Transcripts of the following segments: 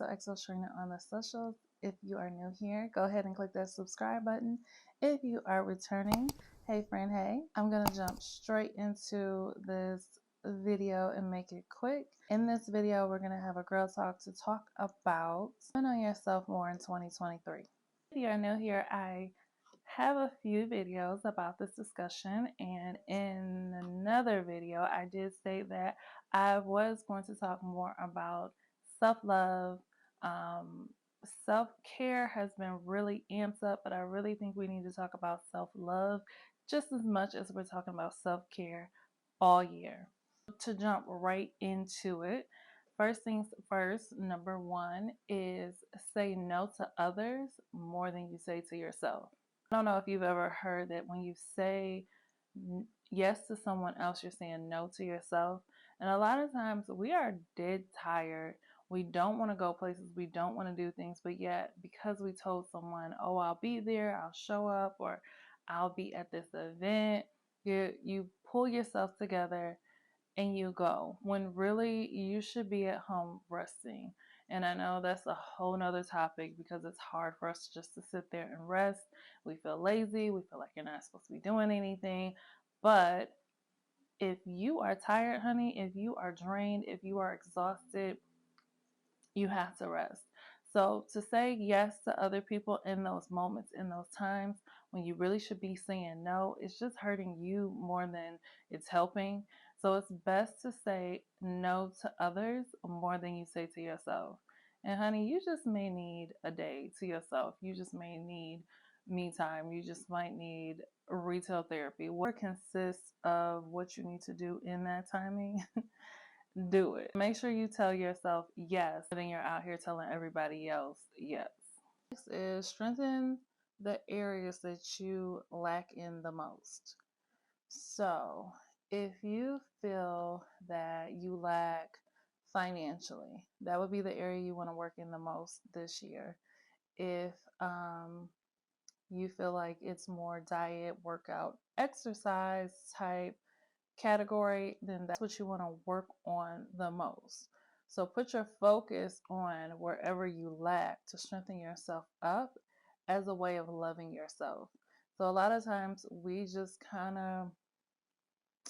XOXO Sharena on the socials. If you are new here, go ahead and click that subscribe button. If you are returning, hey friend, hey, I'm going to jump straight into this video and make it quick. In this video, we're going to have a girl talk to talk about knowing yourself more in 2023. If you are new here, I have a few videos about this discussion, and in another video I did say that I was going to talk more about self-love. Self-care has been really amped up, but I really think we need to talk about self-love just as much as we're talking about self-care all year. To jump right into it, first things first, number one is say no to others more than you say to yourself. I don't know if you've ever heard that when you say yes to someone else, you're saying no to yourself. And a lot of times we are dead tired. We don't want to go places. We don't want to do things. But yet, because we told someone, oh, I'll be there, I'll show up, or I'll be at this event, you pull yourself together and you go, when really you should be at home resting. And I know that's a whole nother topic because it's hard for us just to sit there and rest. We feel lazy. We feel like you're not supposed to be doing anything. But if you are tired, honey, if you are drained, if you are exhausted, you have to rest. So to say yes to other people in those moments, in those times when you really should be saying no, it's just hurting you more than it's helping. So it's best to say no to others more than you say to yourself. And honey, you just may need a day to yourself. You just may need me time. You just might need retail therapy. What consists of what you need to do in that timing? Do it. Make sure you tell yourself yes, and then you're out here telling everybody else yes. Next is strengthen the areas that you lack in the most. So if you feel that you lack financially, that would be the area you want to work in the most this year. If you feel like it's more diet, workout, exercise type category, then that's what you want to work on the most. So put your focus on wherever you lack to strengthen yourself up as a way of loving yourself. So a lot of times we just kind of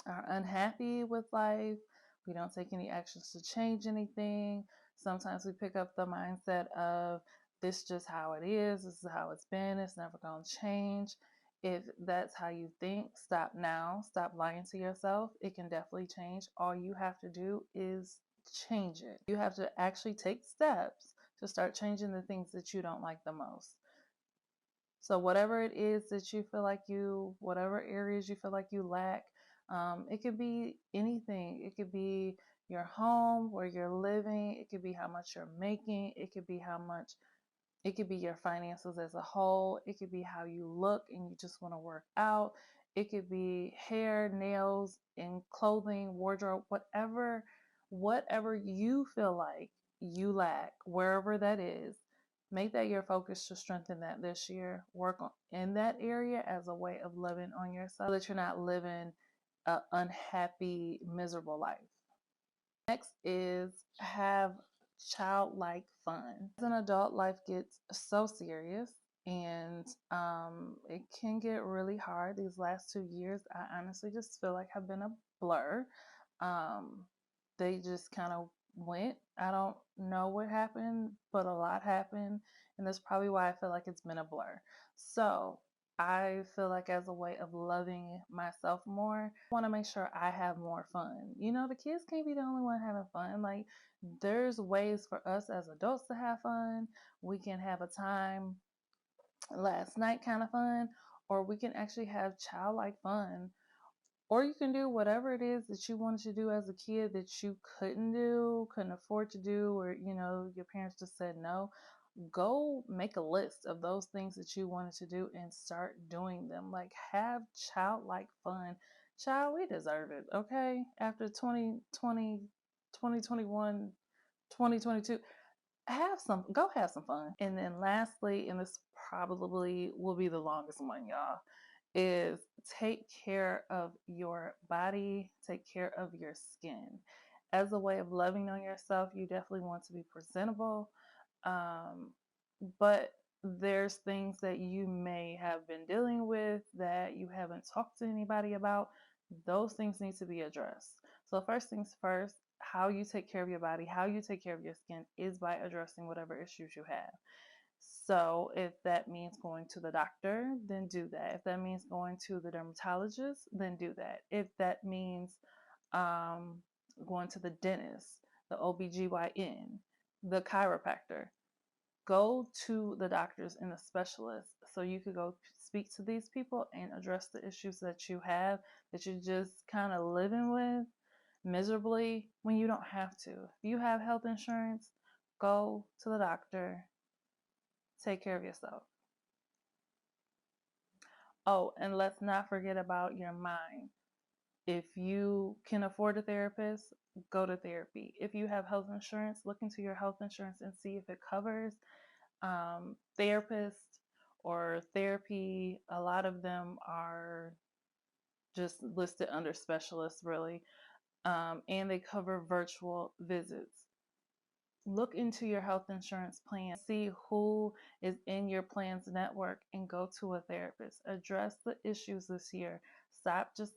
are unhappy with life. We don't take any actions to change anything. Sometimes we pick up the mindset of this is just how it is. This is how it's been. It's never going to change. If that's how you think, stop now. Stop lying to yourself. It can definitely change. All you have to do is change it. You have to actually take steps to start changing the things that you don't like the most. So whatever it is that you feel like whatever areas you feel like you lack, it could be anything. It could be your home, where you're living. It could be how much you're making. It could be your finances as a whole. It could be how you look and you just want to work out. It could be hair, nails, and clothing, wardrobe, whatever you feel like you lack, wherever that is. Make that your focus to strengthen that this year. Work in that area as a way of loving on yourself so that you're not living an unhappy, miserable life. Next is have childlike fun. As an adult, life gets so serious and it can get really hard. These last 2 years, I honestly just feel like have been a blur. They just kind of went. I don't know what happened, but a lot happened, and that's probably why I feel like it's been a blur. So I feel like as a way of loving myself more, I want to make sure I have more fun. You know, the kids can't be the only one having fun. Like, there's ways for us as adults to have fun. We can have a time last night kind of fun, or we can actually have childlike fun. Or you can do whatever it is that you wanted to do as a kid that you couldn't afford to do, or, you know, your parents just said no. Go make a list of those things that you wanted to do and start doing them. Like, have childlike fun. Child, we deserve it, okay? After 2020, 2021, 2022, go have some fun. And then lastly, and this probably will be the longest one, y'all, is take care of your body, take care of your skin. As a way of loving on yourself, you definitely want to be presentable. But there's things that you may have been dealing with that you haven't talked to anybody about. Those things need to be addressed. So first things first, how you take care of your body, how you take care of your skin is by addressing whatever issues you have. So if that means going to the doctor, then do that. If that means going to the dermatologist, then do that. If that means um, going to the dentist, the OBGYN, the chiropractor, go to the doctors and the specialists so you could go speak to these people and address the issues that you have that you're just kind of living with miserably when you don't have to. If you have health insurance, go to the doctor, take care of yourself. Oh, and let's not forget about your mind. If you can afford a therapist, go to therapy. If you have health insurance, look into your health insurance and see if it covers therapists or therapy. A lot of them are just listed under specialists, really, and they cover virtual visits. Look into your health insurance plan, see who is in your plan's network, and go to a therapist. Address the issues this year. Stop just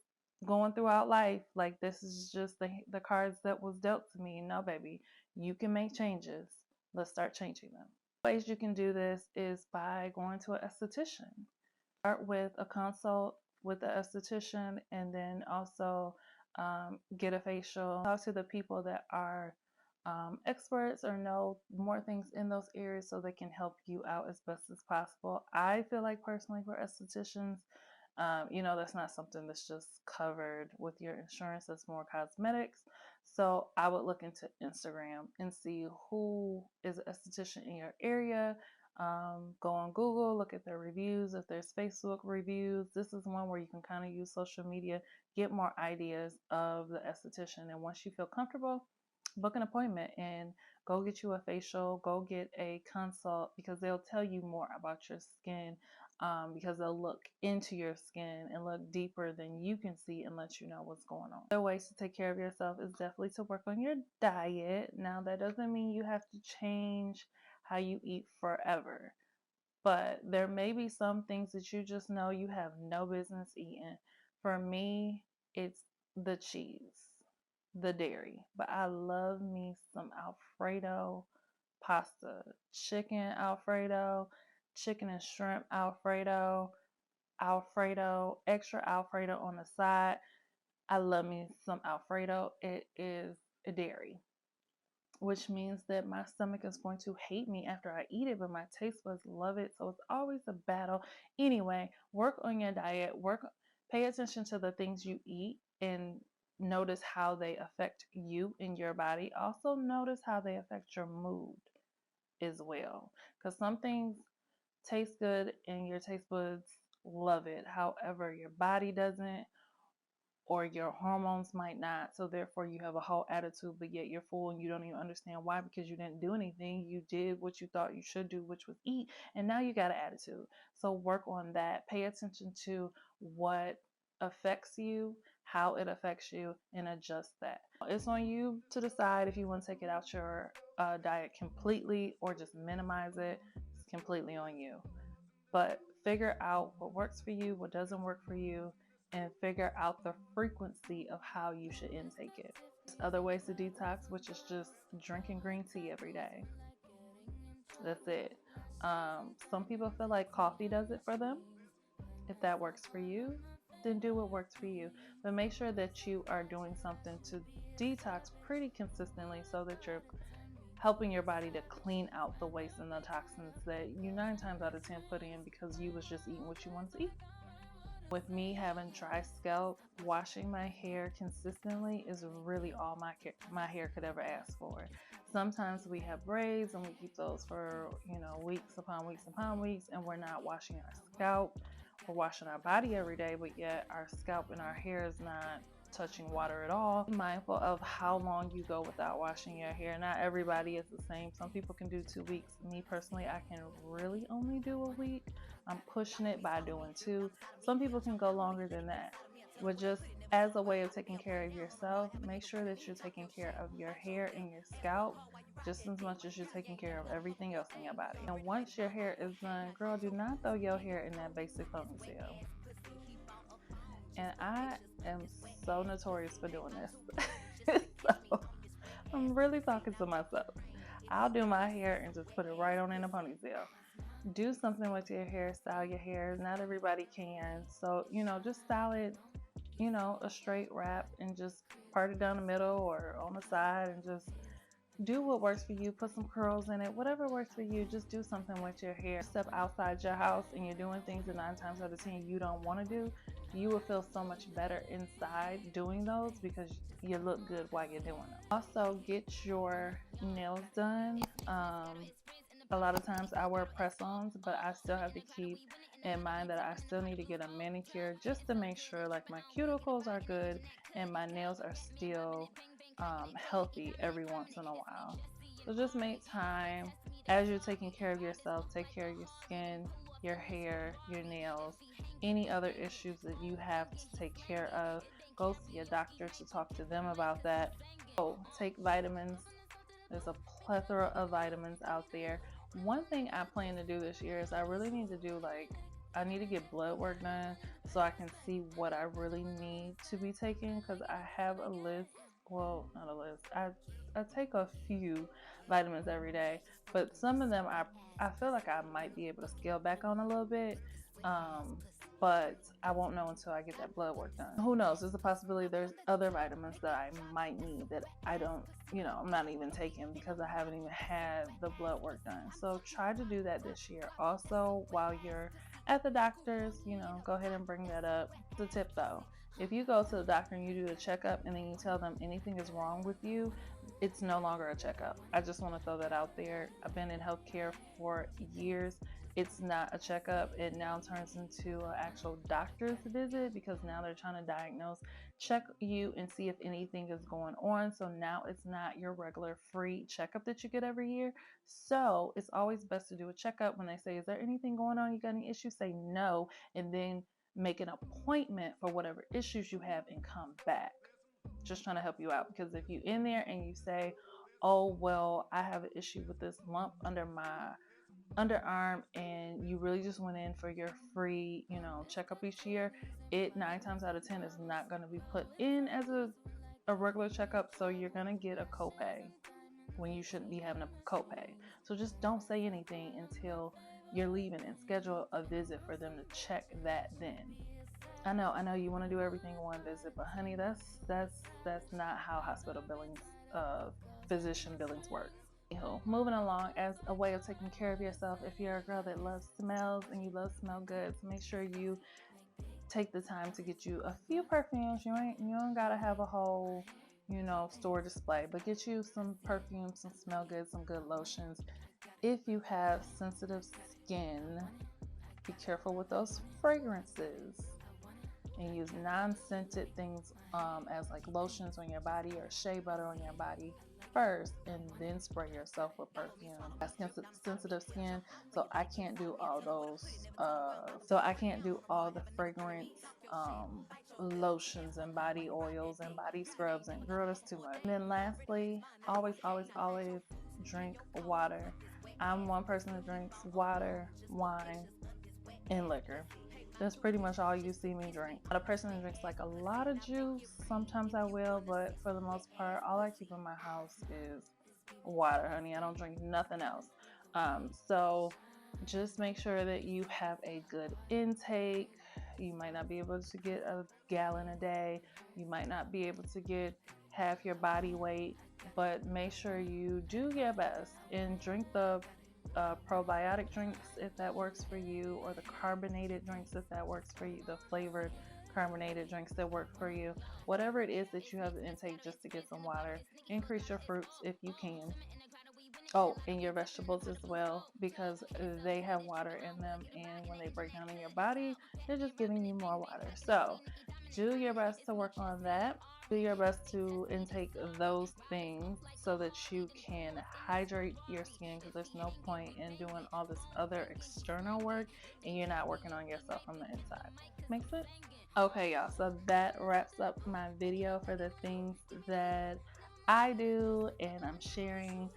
going throughout life like this is just the cards that was dealt to me. No, baby, you can make changes. Let's start changing them. Ways you can do this is by going to an esthetician. Start with a consult with the esthetician, and then also get a facial. Talk to the people that are experts or know more things in those areas so they can help you out as best as possible. I feel like personally for estheticians, that's not something that's just covered with your insurance. That's more cosmetics. So I would look into Instagram and see who is an esthetician in your area. Go on Google, look at their reviews. If there's Facebook reviews, this is one where you can kind of use social media, get more ideas of the esthetician. And once you feel comfortable, book an appointment and go get you a facial, go get a consult, because they'll tell you more about your skin, because they'll look into your skin and look deeper than you can see and let you know what's going on. Other ways to take care of yourself is definitely to work on your diet. Now, that doesn't mean you have to change how you eat forever, but there may be some things that you just know you have no business eating. For me, it's the cheese, the dairy, but I love me some Alfredo pasta, chicken Alfredo, chicken and shrimp Alfredo, extra Alfredo on the side. I love me some Alfredo. It is a dairy, which means that my stomach is going to hate me after I eat it, but my taste buds love it. So it's always a battle. Anyway, work on your diet, pay attention to the things you eat and notice how they affect you and your body. Also notice how they affect your mood as well. Because some things taste good and your taste buds love it. However, your body doesn't, or your hormones might not. So therefore you have a whole attitude, but yet you're full and you don't even understand why, because you didn't do anything. You did what you thought you should do, which was eat, and now you got an attitude. So work on that. Pay attention to what affects you, how it affects you, and adjust that. It's on you to decide if you want to take it out your diet completely or just minimize it. It's completely on you. But figure out what works for you, what doesn't work for you, and figure out the frequency of how you should intake it. There's other ways to detox, which is just drinking green tea every day. That's it. Some people feel like coffee does it for them. If that works for you, then do what works for you. But make sure that you are doing something to detox pretty consistently so that you're helping your body to clean out the waste and the toxins that you 9 times out of 10 put in because you was just eating what you wanted to eat. With me having dry scalp, washing my hair consistently is really all my hair could ever ask for. Sometimes we have braids and we keep those for, weeks upon weeks upon weeks, and we're not washing our scalp. We're washing our body every day, but yet our scalp and our hair is not touching water at all. Be mindful of how long you go without washing your hair. Not everybody is the same. Some people can do 2 weeks. Me personally, I can really only do a week. I'm pushing it by doing 2. Some people can go longer than that. But just as a way of taking care of yourself, make sure that you're taking care of your hair and your scalp just as much as you're taking care of everything else in your body. And once your hair is done, girl, do not throw your hair in that basic ponytail. And I am so notorious for doing this. So I'm really talking to myself. I'll do my hair and just put it right on in a ponytail. Do something with your hair, style your hair. Not everybody can. So, just style it, a straight wrap and just part it down the middle or on the side and just do what works for you. Put some curls in it, whatever works for you. Just do something with your hair. Step outside your house and you're doing things that 9 times out of 10 you don't want to do. You will feel so much better inside doing those because you look good while you're doing them. Also, get your nails done. A lot of times I wear press-ons, but I still have to keep in mind that I still need to get a manicure just to make sure like my cuticles are good and my nails are still healthy every once in a while. So just make time as you're taking care of yourself. Take care of your skin, your hair, your nails, any other issues that you have to take care of. Go see a doctor to talk to them about that. So take vitamins. There's a plethora of vitamins out there. One thing I plan to do this year is I really need to do I need to get blood work done so I can see what I really need to be taking because I have a list. Well, not a list. I take a few vitamins every day, but some of them I feel like I might be able to scale back on a little bit. But I won't know until I get that blood work done. Who knows? There's a possibility there's other vitamins that I might need that I don't, I'm not even taking because I haven't even had the blood work done. So try to do that this year. Also, while you're at the doctor's, go ahead and bring that up. The tip though, if you go to the doctor and you do a checkup and then you tell them anything is wrong with you, it's no longer a checkup. I just want to throw that out there. I've been in healthcare for years. It's not a checkup. It now turns into an actual doctor's visit because now they're trying to diagnose, check you and see if anything is going on. So now it's not your regular free checkup that you get every year. So it's always best to do a checkup. When they say, is there anything going on? You got any issues? Say no, and then make an appointment for whatever issues you have and come back. Just trying to help you out, because if you in there and you say, oh, well, I have an issue with this lump under my underarm and you really just went in for your free, checkup each year, it 9 times out of 10 is not going to be put in as a regular checkup. So you're going to get a copay when you shouldn't be having a copay. So just don't say anything until you're leaving and schedule a visit for them to check that then. I know you want to do everything in one visit, but honey, that's not how hospital billings, physician billings work. Moving along, as a way of taking care of yourself, if you're a girl that loves smells and you love smell goods, make sure you take the time to get you a few perfumes. You don't gotta have a whole, store display, but get you some perfumes, some smell goods, some good lotions. If you have sensitive skin, be careful with those fragrances and use non-scented things as like lotions on your body or shea butter on your body first, and then spray yourself with perfume. I have sensitive skin, so I can't do all those. So I can't do all the fragrance lotions and body oils and body scrubs, and girl, that's too much. And then lastly, always drink water. I'm one person that drinks water, wine, and liquor. That's pretty much all you see me drink. Not a person who drinks like a lot of juice. Sometimes I will, but for the most part, all I keep in my house is water, honey. I don't drink nothing else. So just make sure that you have a good intake. You might not be able to get a gallon a day. You might not be able to get half your body weight, but make sure you do your best and drink the probiotic drinks if that works for you, or the carbonated drinks if that works for you, the flavored carbonated drinks that work for you. Whatever it is that you have to intake just to get some water. Increase your fruits if you can. Oh, and your vegetables as well, because they have water in them, and when they break down in your body, they're just giving you more water. So do your best to work on that. Do your best to intake those things so that you can hydrate your skin, because there's no point in doing all this other external work and you're not working on yourself from the inside. Make sense? Okay, y'all, so that wraps up my video for the things that I do and I'm sharing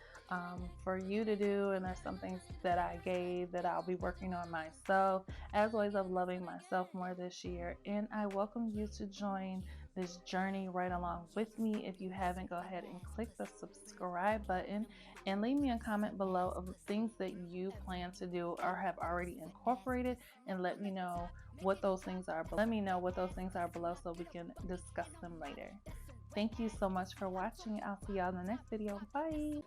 for you to do. And there's some things that I gave that I'll be working on myself as ways of loving myself more this year. And I welcome you to join this journey right along with me. If you haven't, go ahead and click the subscribe button and leave me a comment below of the things that you plan to do or have already incorporated, and let me know what those things are. Let me know what those things are below so we can discuss them later. Thank you so much for watching. I'll see y'all in the next video. Bye.